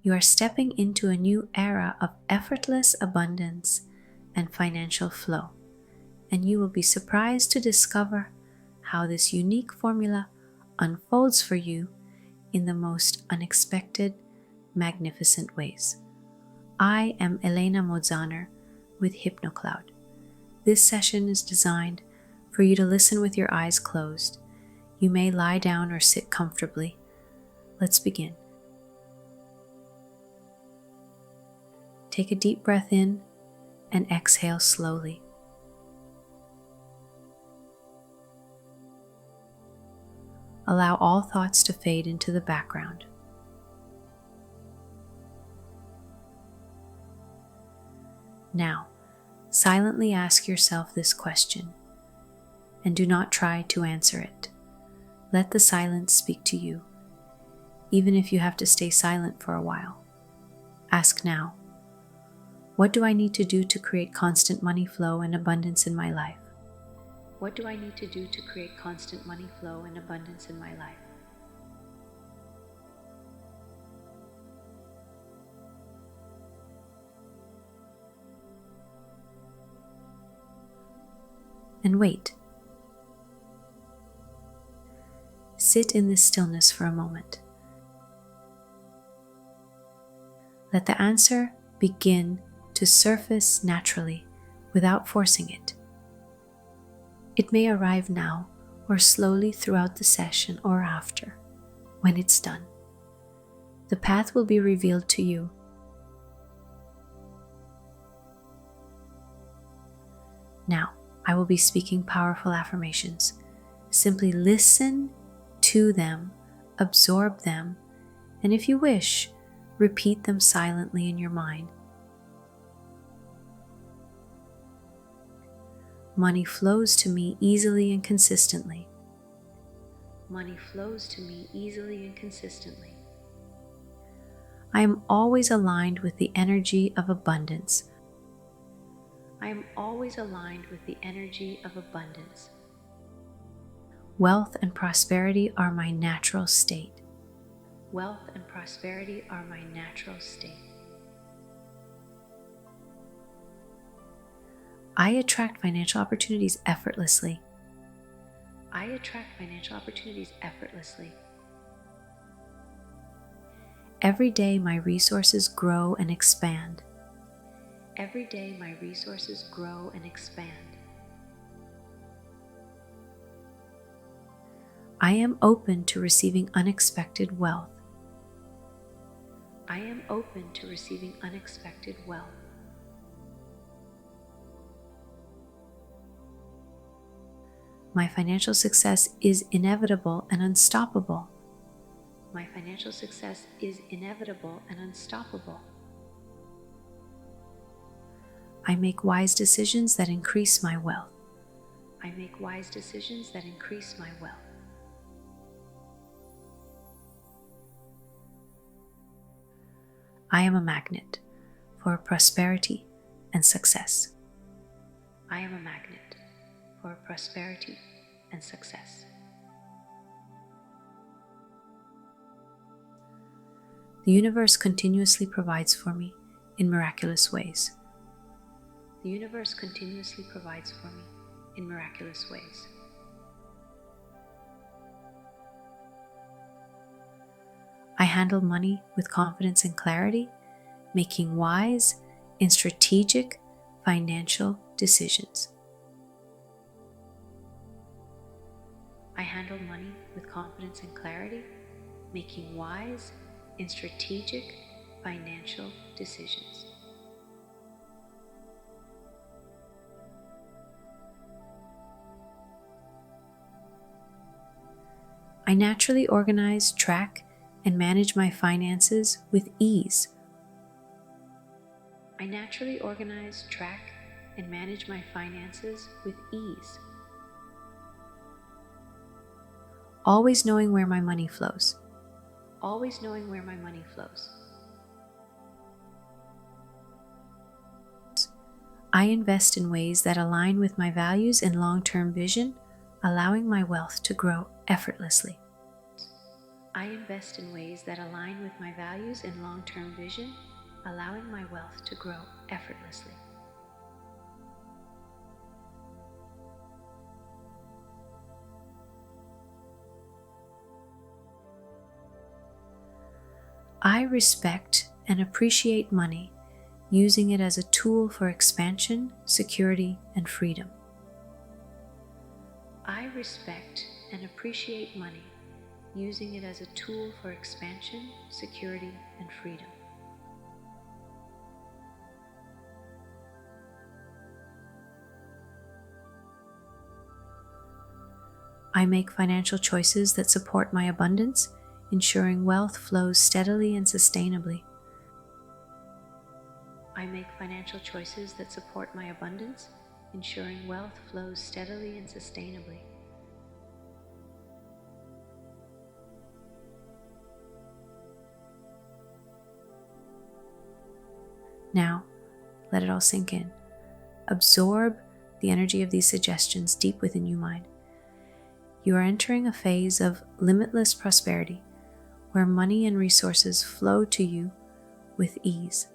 You are stepping into a new era of effortless abundance and financial flow, and you will be surprised to discover how this unique formula unfolds for you in the most unexpected, magnificent ways. I am Elena Mosaner with HypnoCloud. This session is designed for you to listen with your eyes closed. You may lie down or sit comfortably. Let's begin. Take a deep breath in and exhale slowly. Allow all thoughts to fade into the background. Now, silently ask yourself this question, and do not try to answer it. Let the silence speak to you, even if you have to stay silent for a while. Ask now, what do I need to do to create constant money flow and abundance in my life? What do I need to do to create constant money flow and abundance in my life? And wait. Sit in this stillness for a moment. Let the answer begin to surface naturally without forcing it. It may arrive now or slowly throughout the session or after, when it's done. The path will be revealed to you. Now, I will be speaking powerful affirmations. Simply listen to them, absorb them, and if you wish, repeat them silently in your mind. Money flows to me easily and consistently. Money flows to me easily and consistently. I am always aligned with the energy of abundance. I am always aligned with the energy of abundance. Wealth and prosperity are my natural state. Wealth and prosperity are my natural state. I attract financial opportunities effortlessly. I attract financial opportunities effortlessly. Every day my resources grow and expand. Every day my resources grow and expand. I am open to receiving unexpected wealth. I am open to receiving unexpected wealth. My financial success is inevitable and unstoppable. My financial success is inevitable and unstoppable. I make wise decisions that increase my wealth. I make wise decisions that increase my wealth. I am a magnet for prosperity and success. I am a magnet for prosperity and success. The universe continuously provides for me in miraculous ways. The universe continuously provides for me in miraculous ways. I handle money with confidence and clarity, making wise and strategic financial decisions. I handle money with confidence and clarity, making wise and strategic financial decisions. I naturally organize, track, and manage my finances with ease. I naturally organize, track, and manage my finances with ease. Always knowing where my money flows. Always knowing where my money flows. I invest in ways that align with my values and long-term vision, allowing my wealth to grow effortlessly. I invest in ways that align with my values and long-term vision, allowing my wealth to grow effortlessly. I respect and appreciate money, using it as a tool for expansion, security, and freedom. I respect and appreciate money, using it as a tool for expansion, security, and freedom. I make financial choices that support my abundance, ensuring wealth flows steadily and sustainably. I make financial choices that support my abundance, ensuring wealth flows steadily and sustainably. Now, let it all sink in. Absorb the energy of these suggestions deep within your mind. You are entering a phase of limitless prosperity, where money and resources flow to you with ease.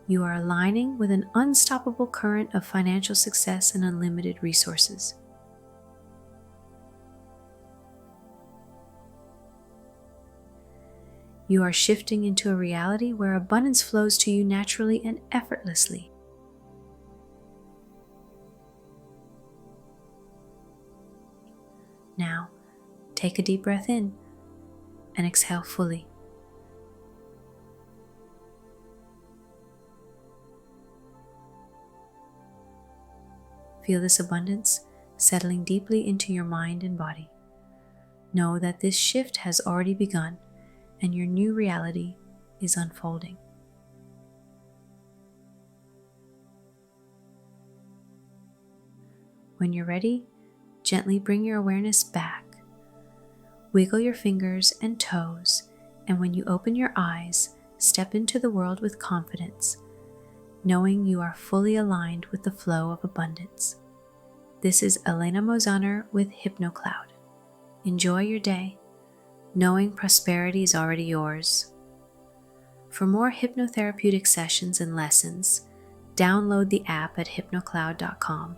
You are aligning with an unstoppable current of financial success and unlimited resources. You are shifting into a reality where abundance flows to you naturally and effortlessly. Now, take a deep breath in and exhale fully. Feel this abundance settling deeply into your mind and body. Know that this shift has already begun and your new reality is unfolding. When you're ready, gently bring your awareness back. Wiggle your fingers and toes, and when you open your eyes, step into the world with confidence, knowing you are fully aligned with the flow of abundance. This is Elena Mosaner with HypnoCloud. Enjoy your day, knowing prosperity is already yours. For more hypnotherapeutic sessions and lessons, download the app at hypnocloud.com.